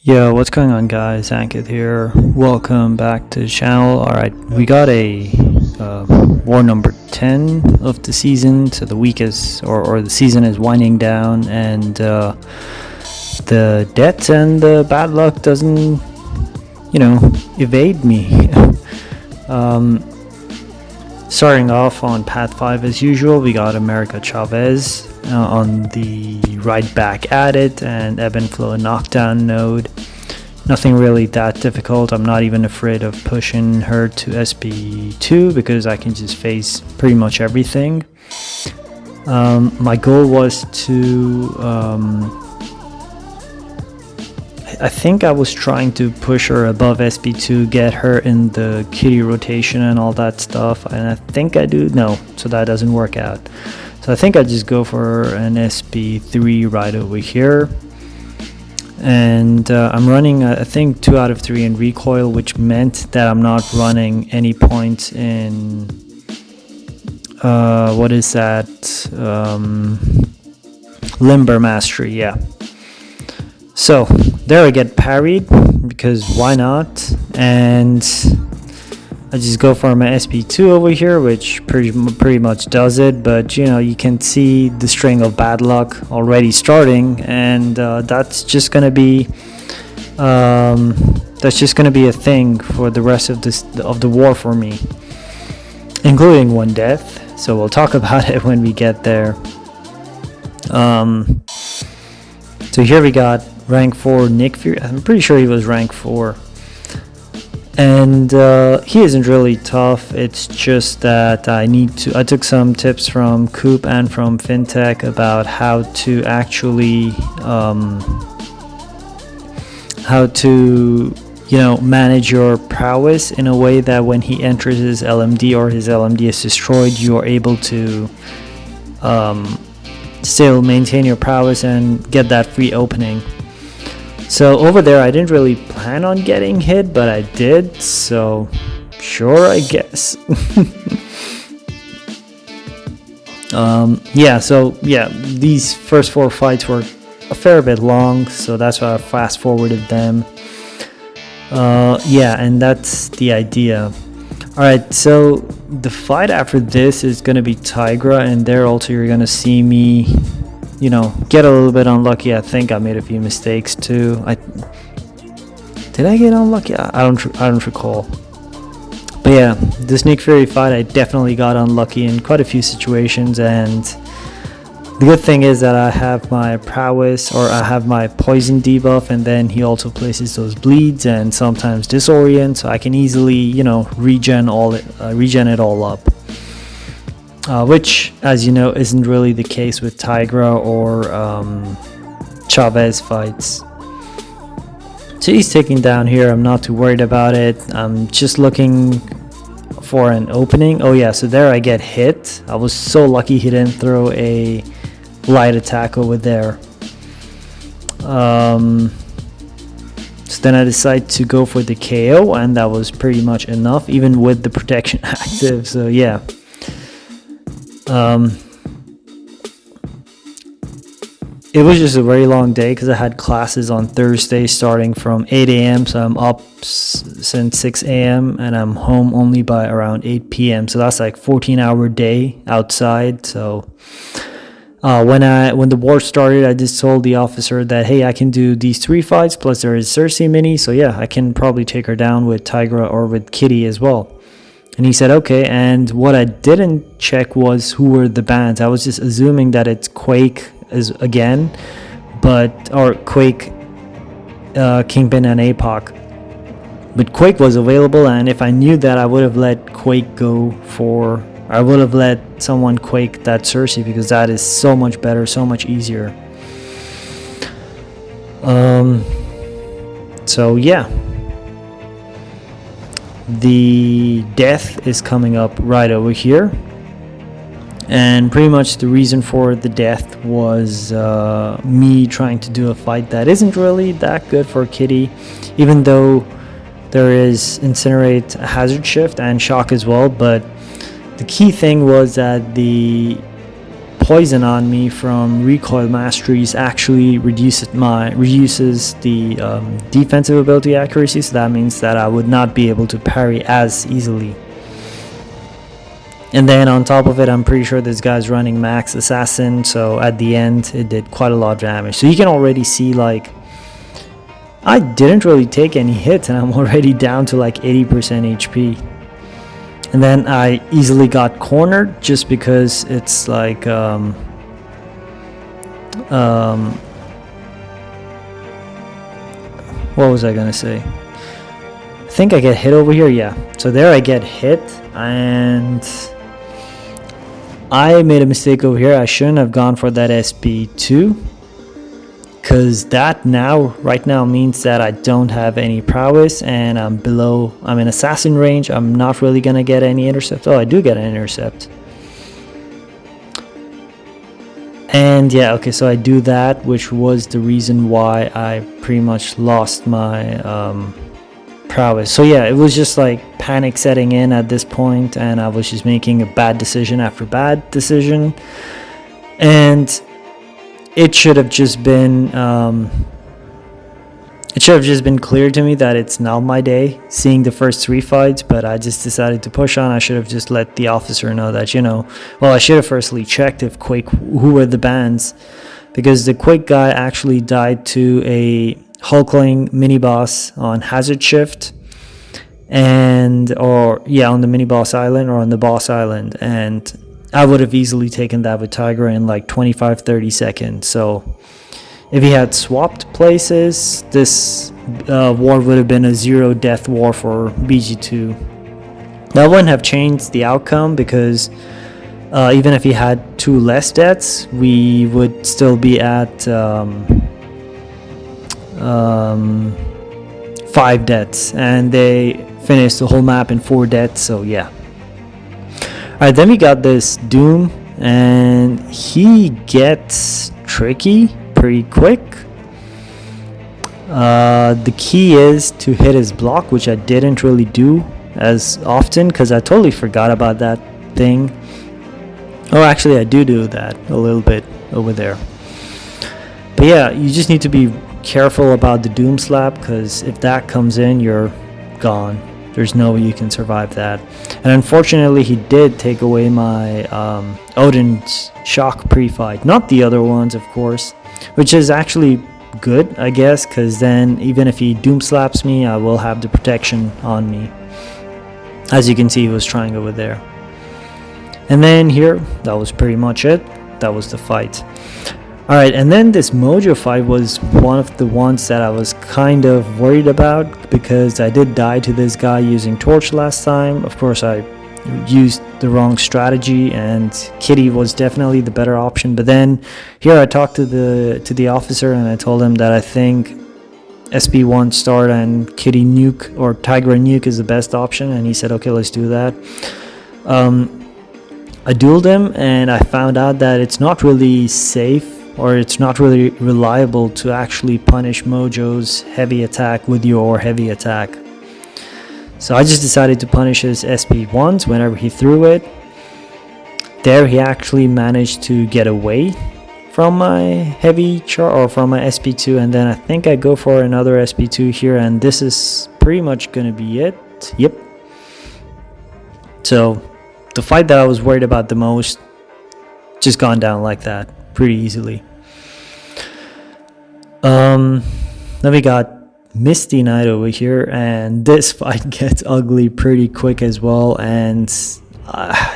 Yo, what's going on, guys? Ankit here. Welcome back to the channel. Alright, we got a war number 10 of the season. So the week is, or the season is winding down, and the deaths and the bad luck doesn't, evade me. Starting off on Path 5 as usual, we got America Chavez on the right back at it, and ebb and flow knockdown node. Nothing really that difficult. I'm not even afraid of pushing her to SP2 because I can just face pretty much everything. My goal was to I think I was trying to push her above SP2, get her in the kitty rotation and all that stuff, and I think I do. No, so that doesn't work out. So I think I just go for an SP3 right over here. And I'm running, I think, 2 out of 3 in recoil, which meant that I'm not running any points in, what is that, limber mastery, yeah. So there I get parried, because why not? And I just go for my SP2 over here, which pretty much does it. But you can see the string of bad luck already starting, and that's just gonna be a thing for the rest of the war for me, including one death. So we'll talk about it when we get there. So here we got rank 4 Nick Fury. I'm pretty sure he was rank 4. And he isn't really tough. It's just that I took some tips from Coop and from FinTech about how to actually manage your prowess in a way that when he enters his LMD or his LMD is destroyed, you are able to still maintain your prowess and get that free opening. So over there I didn't really plan on getting hit, but I did, so sure, I guess. These first 4 fights were a fair bit long, so that's why I fast forwarded them. And that's the idea. Alright, so the fight after this is going to be Tigra, and there also you're going to see me get a little bit unlucky. I think I made a few mistakes too. Did I get unlucky? I don't recall. But yeah, this Nick Fury fight, I definitely got unlucky in quite a few situations, and the good thing is that I have my prowess, or I have my poison debuff, and then he also places those bleeds and sometimes disorient, so I can easily regen it all up. Which, as you know, isn't really the case with Tigra or Chavez fights. So he's taking down here. I'm not too worried about it. I'm just looking for an opening. Oh yeah, so there I get hit. I was so lucky he didn't throw a light attack over there. So then I decide to go for the KO, and that was pretty much enough, even with the protection active. So yeah. It was just a very long day because I had classes on Thursday starting from 8 a.m. So I'm up since 6 a.m. and I'm home only by around 8 p.m. So that's like 14-hour day outside. So when the war started, I just told the officer that, hey, I can do these 3 fights, plus there is Sersi mini. So yeah, I can probably take her down with Tigra or with Kitty as well. And he said, okay. And what I didn't check was who were the bans. I was just assuming that it's Quake again, or Quake, Kingpin, and APOC. But Quake was available, and if I knew that, I would have let Quake go for... I would have let someone Quake that Sersi, because that is so much better, so much easier. So yeah. The death is coming up right over here, and pretty much the reason for the death was me trying to do a fight that isn't really that good for Kitty, even though there is Incinerate, Hazard Shift, and Shock as well. But the key thing was that the poison on me from recoil masteries actually reduces the defensive ability accuracy, so that means that I would not be able to parry as easily. And then on top of it, I'm pretty sure this guy's running max assassin, so at the end it did quite a lot of damage. So you can already see, like, I didn't really take any hits and I'm already down to like 80% HP. And then I easily got cornered just because it's like what was I gonna say? I think I get hit over here, yeah. So there I get hit, and I made a mistake over here. I shouldn't have gone for that SP2, because that right now means that I don't have any prowess and I'm in assassin range. I'm not really gonna get any intercept. Oh, I do get an intercept. And yeah, okay, so I do that, which was the reason why I pretty much lost my prowess. So yeah, it was just like panic setting in at this point, and I was just making a bad decision after bad decision, and it should have just been clear to me that it's not my day seeing the first 3 fights, but I just decided to push on. I should have just let the officer know that, well, I should have firstly checked if Quake, who were the bans, because the Quake guy actually died to a Hulkling mini boss on Hazard Shift, on the mini boss island or on the boss island, and I would have easily taken that with Tigra in like 25-30 seconds. So if he had swapped places, this war would have been a 0 death war for BG2. That wouldn't have changed the outcome, because even if he had 2 less deaths, we would still be at 5 deaths, and they finished the whole map in 4 deaths, so yeah. Alright, then we got this Doom, and he gets tricky pretty quick. The key is to hit his block, which I didn't really do as often because I totally forgot about that thing. Oh, actually I do that a little bit over there. But yeah, you just need to be careful about the Doom Slap, because if that comes in, you're gone. There's no way you can survive that. And unfortunately, he did take away my Odin's Shock pre-fight. Not the other ones, of course, which is actually good, I guess, because then even if he Doom Slaps me, I will have the protection on me. As you can see, he was trying over there. And then here, that was pretty much it. That was the fight. Alright, and then this Mojo fight was one of the ones that I was kind of worried about, because I did die to this guy using Torch last time. Of course, I used the wrong strategy, and Kitty was definitely the better option. But then here I talked to the officer, and I told him that I think SP1 start and Kitty nuke or Tigra nuke is the best option, and he said, okay, let's do that. I dueled him, and I found out that it's not really safe, or it's not really reliable to actually punish Mojo's heavy attack with your heavy attack. So I just decided to punish his SP once whenever he threw it. There he actually managed to get away from my heavy from my SP2, and then I think I go for another SP2 here, and this is pretty much gonna be it. Yep. So the fight that I was worried about the most just gone down like that pretty easily. Then we got Misty Knight over here, and this fight gets ugly pretty quick as well, and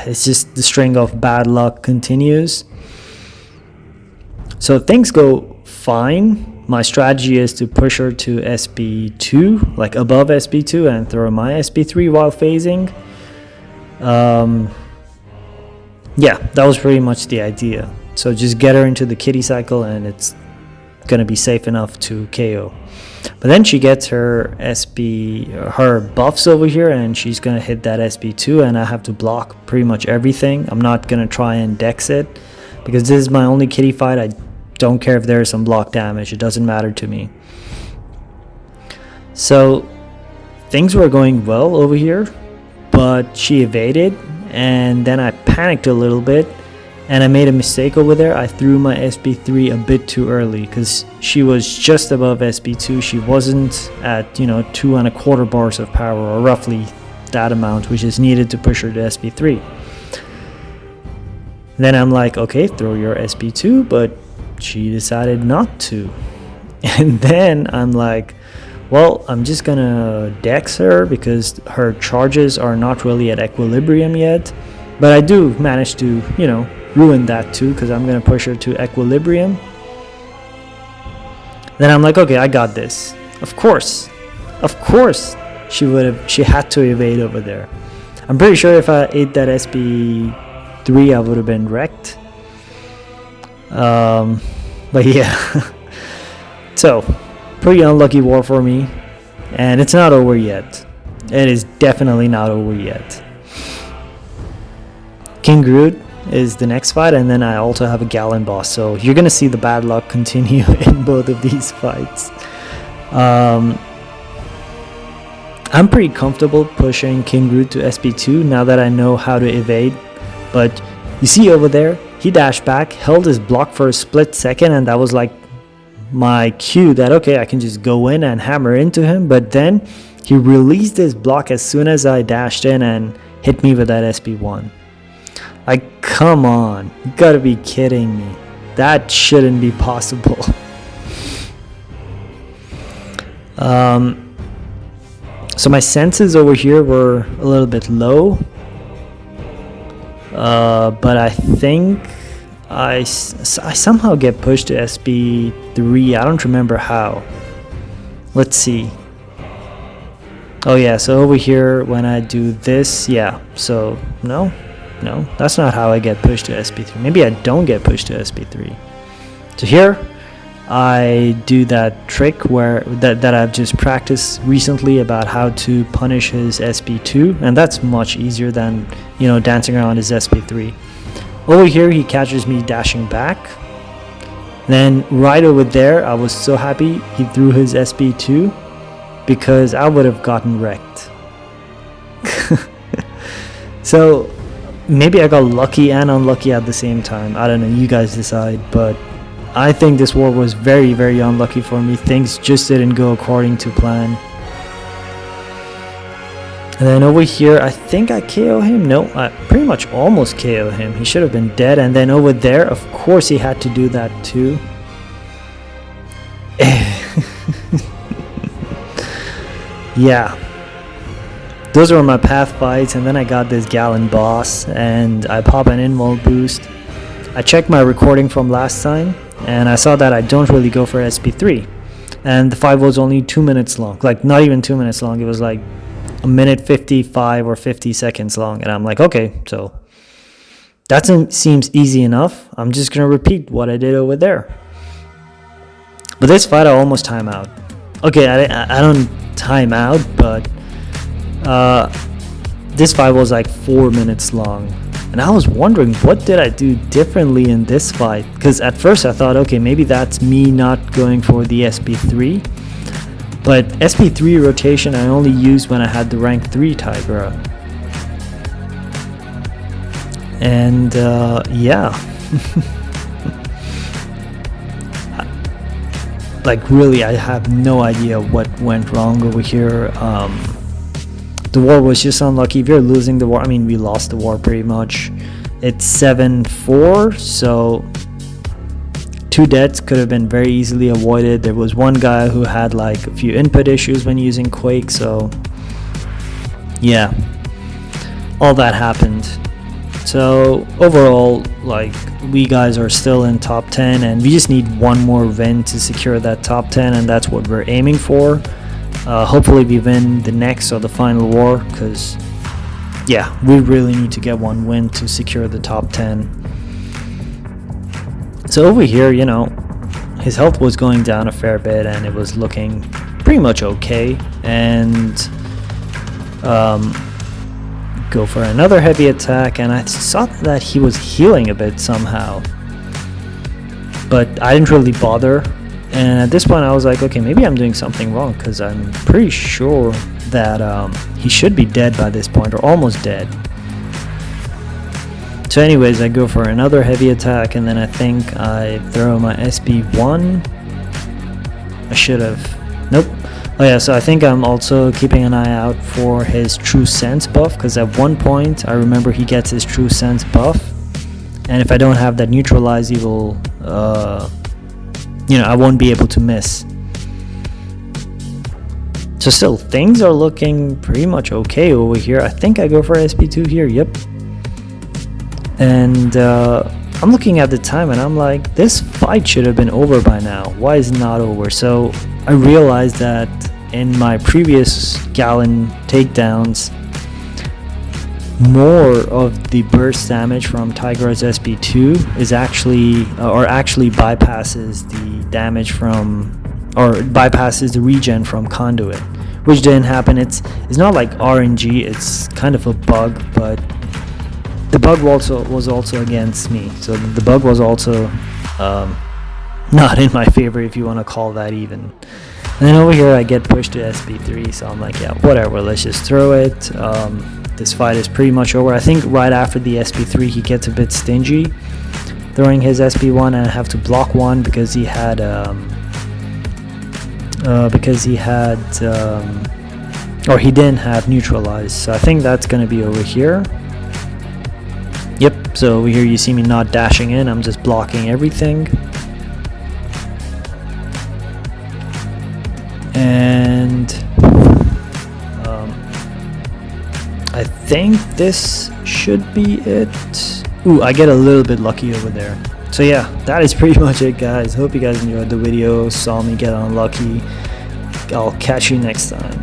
it's just the string of bad luck continues. So things go fine. My strategy is to push her to SP2, like above SP2, and throw my SP3 while phasing. Yeah, that was pretty much the idea. So just get her into the kitty cycle, and it's gonna be safe enough to KO. But then she gets her her buffs over here, and she's gonna hit that SP2, and I have to block pretty much everything. I'm not gonna try and dex it, because this is my only kitty fight. I don't care if there's some block damage, it doesn't matter to me. So things were going well over here, but she evaded, and then I panicked a little bit, And I made a mistake over there. I threw my SB3 a bit too early because she was just above SB2. She wasn't at, 2¼ bars of power, or roughly that amount, which is needed to push her to SB3. Then I'm like, okay, throw your SB2, but she decided not to. And then I'm like, well, I'm just gonna dex her because her charges are not really at equilibrium yet. But I do manage to, ruin that too, because I'm gonna push her to equilibrium. Then I'm like, okay, I got this. Of course, she had to evade over there. I'm pretty sure if I ate that SB3, I would have been wrecked. But yeah, so pretty unlucky war for me, and it's not over yet. It is definitely not over yet. King Groot is the next fight, and then I also have a Galan Boss, so you're gonna see the bad luck continue in both of these fights. I'm pretty comfortable pushing King Groot to SB2 now that I know how to evade, but you see over there, he dashed back, held his block for a split second, and that was like my cue that okay, I can just go in and hammer into him. But then he released his block as soon as I dashed in and hit me with that SB1. Like, come on, you gotta be kidding me. That shouldn't be possible. So my senses over here were a little bit low, but I think I somehow get pushed to SB3. I don't remember how. Let's see. Oh yeah, so over here when I do this, yeah, so no, that's not how I get pushed to SB3. Maybe I don't get pushed to SB3. So here I do that trick where that I've just practiced recently about how to punish his SB2, and that's much easier than dancing around his SB3. Over here he catches me dashing back. Then right over there I was so happy he threw his SB2 because I would have gotten wrecked. So maybe I got lucky and unlucky at the same time. I don't know, you guys decide, but I think this war was very, very unlucky for me. Things just didn't go according to plan. And then over here, I think I KO him. No, I pretty much almost KO him. He should have been dead. And then over there, of course he had to do that too. Yeah. Those were my path fights, and then I got this Galan Boss, and I pop an invul boost. I checked my recording from last time, and I saw that I don't really go for SB3. And the fight was only 2 minutes long. Like, not even 2 minutes long. It was like a minute 55 or 50 seconds long. And I'm like, okay, so that seems easy enough. I'm just going to repeat what I did over there. But this fight, I almost time out. Okay, I don't time out, but this fight was like 4 minutes long. And I was wondering, what did I do differently in this fight? Because at first I thought, okay, maybe that's me not going for the SB3. But SB3 rotation I only used when I had the rank 3 Tigra. And yeah. Like, really, I have no idea what went wrong over here. The war was just unlucky. If you're losing the war, I mean, we lost the war pretty much. It's 7-4, so 2 deaths could have been very easily avoided. There was one guy who had like a few input issues when using Quake, so yeah, all that happened. So overall, like, we guys are still in top 10, and we just need one more win to secure that top 10, and that's what we're aiming for. Hopefully we win the next or the final war, because yeah, we really need to get one win to secure the top 10. So over here, his health was going down a fair bit, and it was looking pretty much okay. And go for another heavy attack, and I saw that he was healing a bit somehow, but I didn't really bother. And at this point I was like, okay, maybe I'm doing something wrong, because I'm pretty sure that he should be dead by this point, or almost dead. So anyways, I go for another heavy attack, and then I think I throw my SB1. I should have. Nope. Oh yeah, so I think I'm also keeping an eye out for his True Sense buff, because at one point I remember he gets his True Sense buff, and if I don't have that neutralize, he will, I won't be able to miss. So still, things are looking pretty much okay over here. I think I go for SB2 here, yep. And I'm looking at the time and I'm like, this fight should have been over by now. Why is it not over? So I realized that in my previous Galan takedowns, more of the burst damage from Tigra's SB2 is actually bypasses the damage from, or bypasses the regen from Conduit, which didn't happen. It's not like RNG, it's kind of a bug, but the bug was also against me. So the bug was also not in my favor, if you want to call that even. And then over here I get pushed to SB3, so I'm like, yeah, whatever, let's just throw it. This fight is pretty much over. I think right after the SB3 he gets a bit stingy throwing his SB1, and I have to block one because he had or he didn't have neutralize. So I think that's gonna be over here. Yep, so over here you see me not dashing in, I'm just blocking everything. And I think this should be it. Ooh, I get a little bit lucky over there. So yeah, that is pretty much it, guys. Hope you guys enjoyed the video, saw me get unlucky. I'll catch you next time.